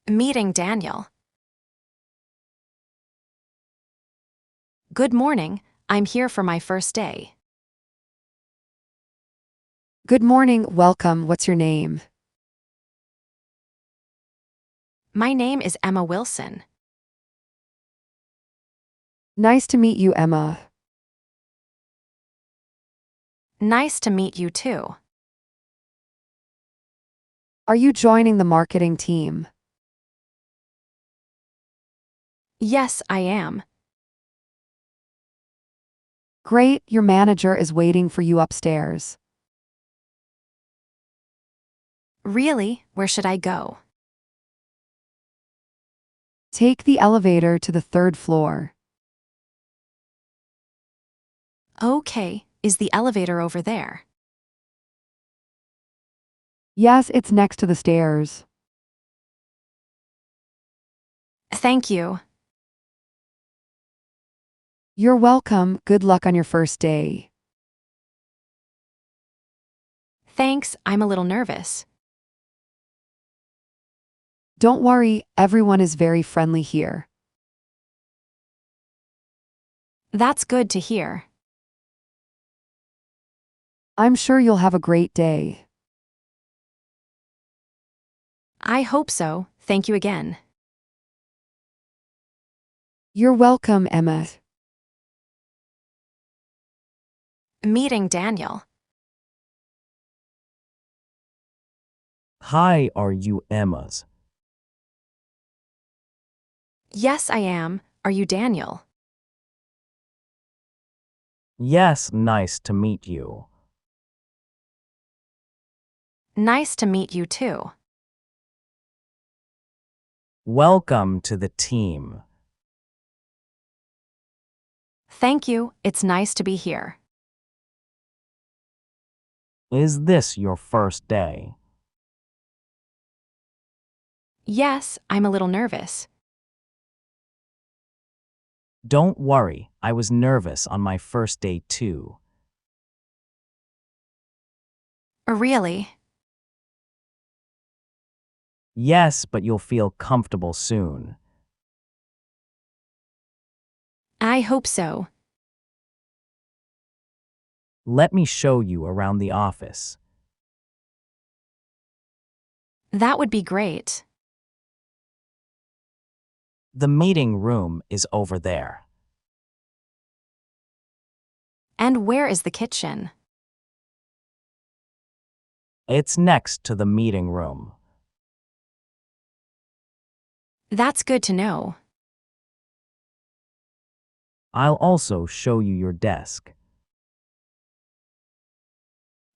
Meeting Daniel. Good morning, I'm here for my first day. Good morning, welcome, what's your name? My name is Emma Wilson. Nice to meet you, Emma. Nice to meet you too. Are you joining the marketing team? Yes, I am. Great, your manager is waiting for you upstairs. Really, where should I go? Take the elevator to the third floor. Okay, is the elevator over there? Yes, it's next to the stairs. Thank you. You're welcome, good luck on your first day. Thanks, I'm a little nervous. Don't worry, everyone is very friendly here. That's good to hear. I'm sure you'll have a great day. I hope so, thank you again. You're welcome, Emma. Meeting Daniel. Hi, are you Emma's? Yes, I am. Are you Daniel? Yes, nice to meet you. Nice to meet you too. Welcome to the team. Thank you, it's nice to be here. Is this your first day? Yes, I'm a little nervous. Don't worry, I was nervous on my first day too. Really? Yes, but you'll feel comfortable soon. I hope so. Let me show you around the office. That would be great. The meeting room is over there. And where is the kitchen? It's next to the meeting room. That's good to know. I'll also show you your desk.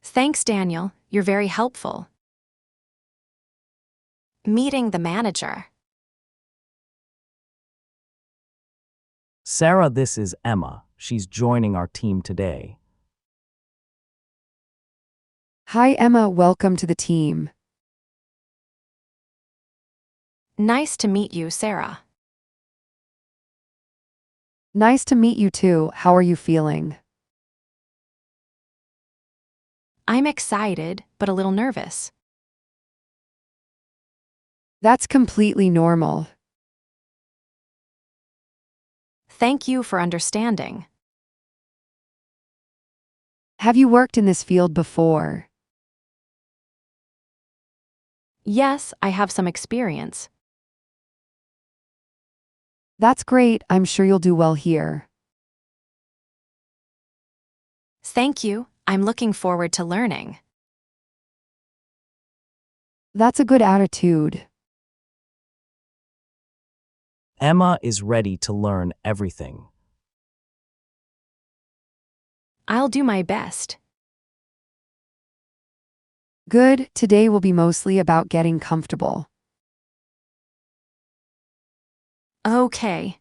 Thanks, Daniel, you're very helpful. Meeting the manager. Sarah, this is Emma. She's joining our team today. Hi, Emma, welcome to the team. Nice to meet you, Sarah. Nice to meet you too, how are you feeling? I'm excited, but a little nervous. That's completely normal. Thank you for understanding. Have you worked in this field before? Yes, I have some experience. That's great, I'm sure you'll do well here. Thank you, I'm looking forward to learning. That's a good attitude. Emma is ready to learn everything. I'll do my best. Good, today will be mostly about getting comfortable. Okay.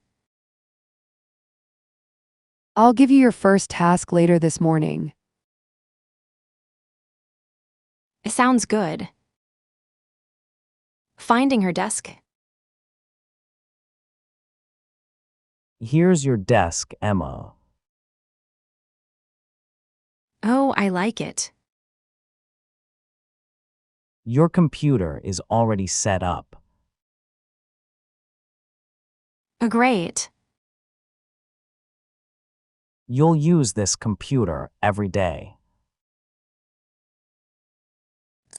I'll give you your first task later this morning. Sounds good. Finding her desk. Here's your desk, Emma. Oh, I like it. Your computer is already set up. Great. You'll use this computer every day.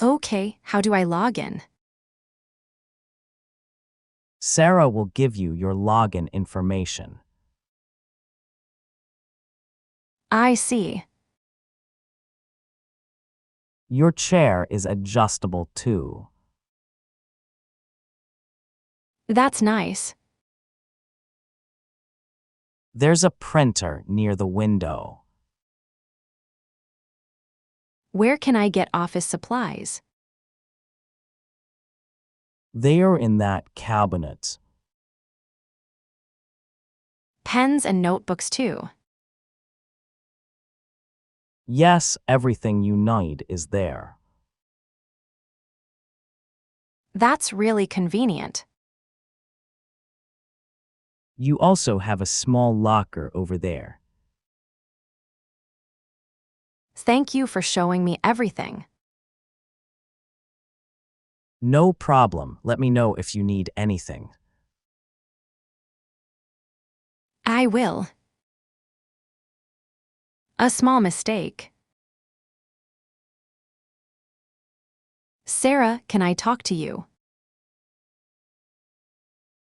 Okay, how do I log in? Sarah will give you your login information. I see. Your chair is adjustable too. That's nice. There's a printer near the window. Where can I get office supplies? They are in that cabinet. Pens and notebooks too. Yes, everything you need is there. That's really convenient. You also have a small locker over there. Thank you for showing me everything. No problem. Let me know if you need anything. I will. A small mistake. Sarah, can I talk to you?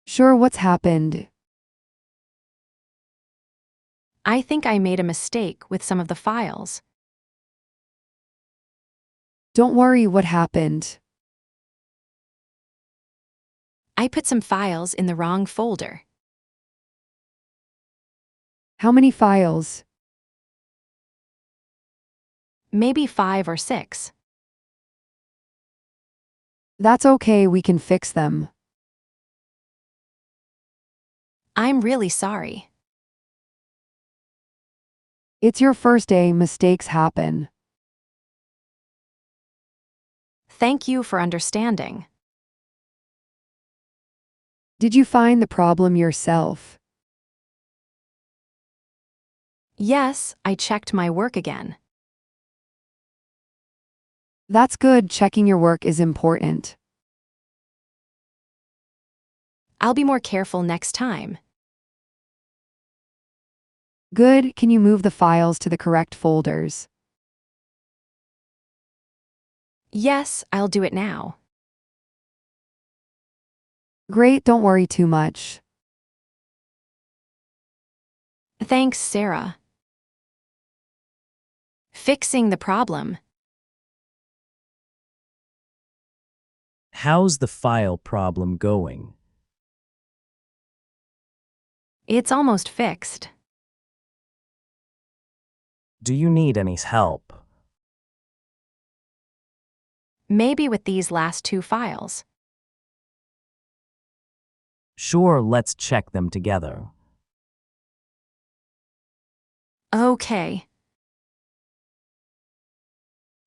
Sure, what's happened? I think I made a mistake with some of the files. Don't worry, what happened? I put some files in the wrong folder. How many files? Maybe 5 or 6. That's okay, we can fix them. I'm really sorry. It's your first day, mistakes happen. Thank you for understanding. Did you find the problem yourself? Yes, I checked my work again. That's good, checking your work is important. I'll be more careful next time. Good, can you move the files to the correct folders? Yes, I'll do it now. Great, don't worry too much. Thanks, Sarah. Fixing the problem. How's the file problem going? It's almost fixed. Do you need any help? Maybe with these last 2 files. Sure, let's check them together. Okay.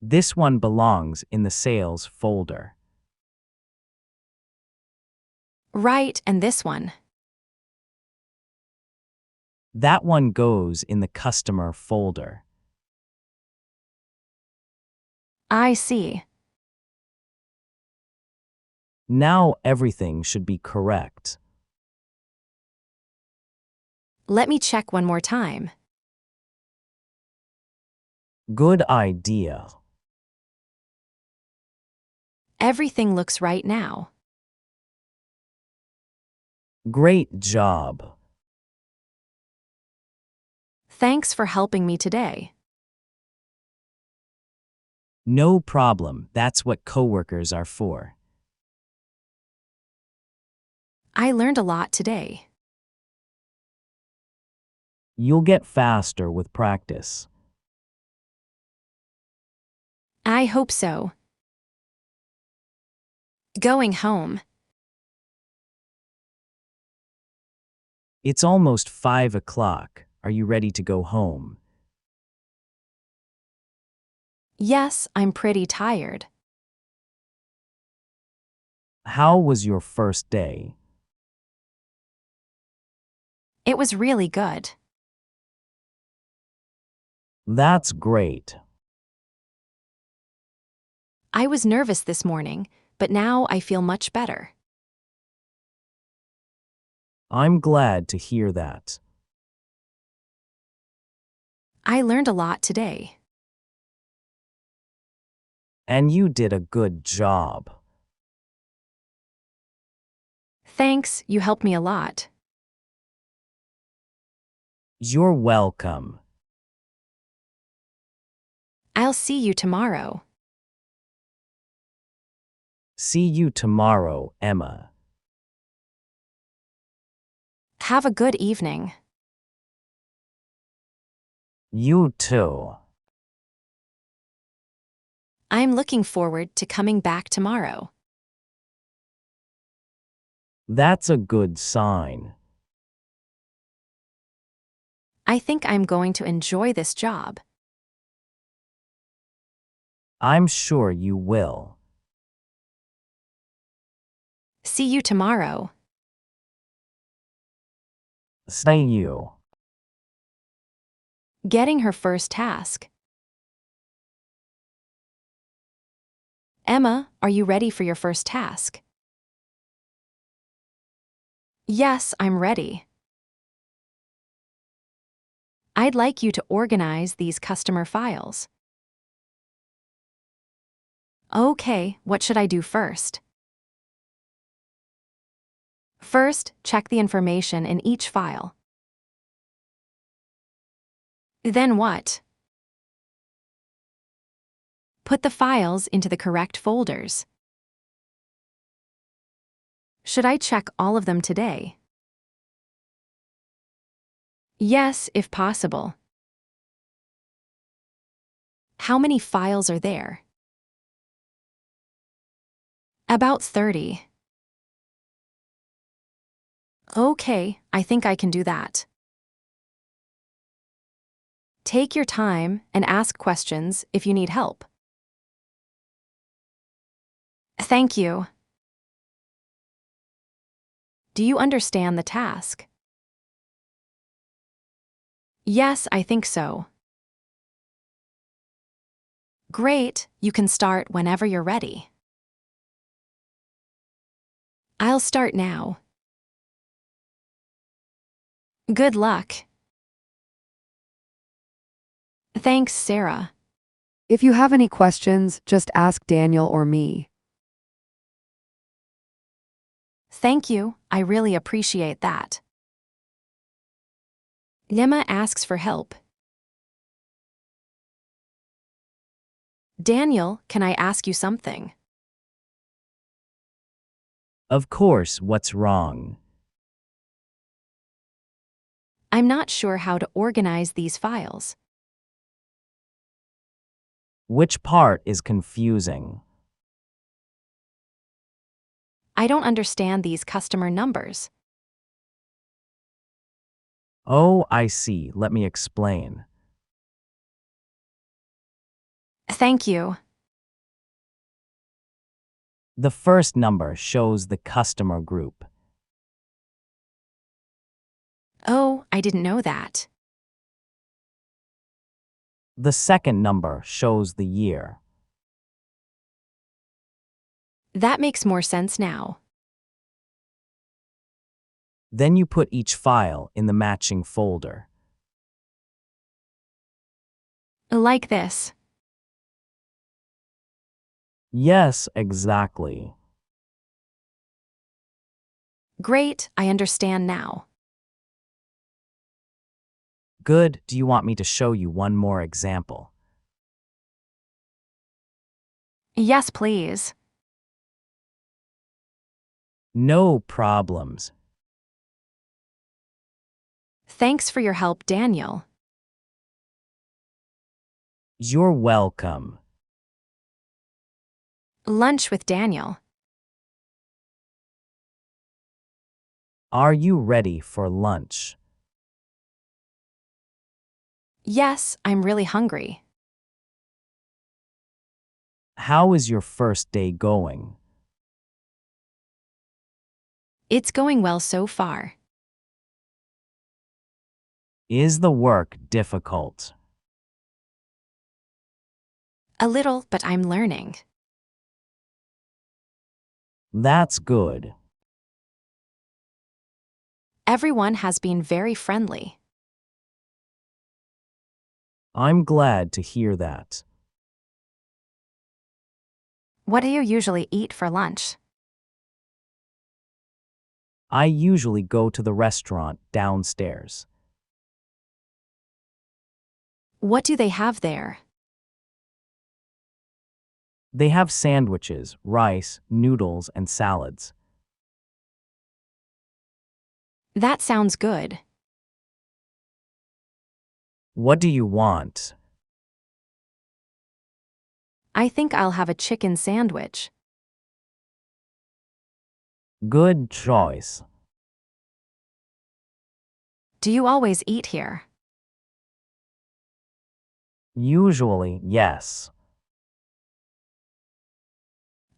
This one belongs in the sales folder. Right, and this one. That one goes in the customer folder. I see. Now everything should be correct. Let me check one more time. Good idea. Everything looks right now. Great job. Thanks for helping me today. No problem, that's what coworkers are for. I learned a lot today. You'll get faster with practice. I hope so. Going home. It's almost 5 o'clock. Are you ready to go home? Yes, I'm pretty tired. How was your first day? It was really good. That's great. I was nervous this morning, but now I feel much better. I'm glad to hear that. I learned a lot today. And you did a good job. Thanks, you helped me a lot. You're welcome. I'll see you tomorrow. See you tomorrow, Emma. Have a good evening. You too. I'm looking forward to coming back tomorrow. That's a good sign. I think I'm going to enjoy this job. I'm sure you will. See you tomorrow. See you. Getting her first task. Emma, are you ready for your first task? Yes, I'm ready. I'd like you to organize these customer files. Okay, what should I do first? First, check the information in each file. Then what? Put the files into the correct folders. Should I check all of them today? Yes, if possible. How many files are there? About 30. Okay, I think I can do that. Take your time and ask questions if you need help. Thank you. Do you understand the task? Yes, I think so. Great, you can start whenever you're ready. I'll start now. Good luck. Thanks, Sarah. If you have any questions, just ask Daniel or me. Thank you, I really appreciate that. Emma asks for help. Daniel, can I ask you something? Of course, what's wrong? I'm not sure how to organize these files. Which part is confusing? I don't understand these customer numbers. Oh, I see. Let me explain. Thank you. The first number shows the customer group. Oh, I didn't know that. The second number shows the year. That makes more sense now. Then you put each file in the matching folder. Like this. Yes, exactly. Great, I understand now. Good. Do you want me to show you one more example? Yes, please. No problems. Thanks for your help, Daniel. You're welcome. Lunch with Daniel. Are you ready for lunch? Yes, I'm really hungry. How is your first day going? It's going well so far. Is the work difficult? A little, but I'm learning. That's good. Everyone has been very friendly. I'm glad to hear that. What do you usually eat for lunch? I usually go to the restaurant downstairs. What do they have there? They have sandwiches, rice, noodles, and salads. That sounds good. What do you want? I think I'll have a chicken sandwich. Good choice. Do you always eat here? Usually, yes.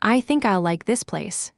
I think I'll like this place.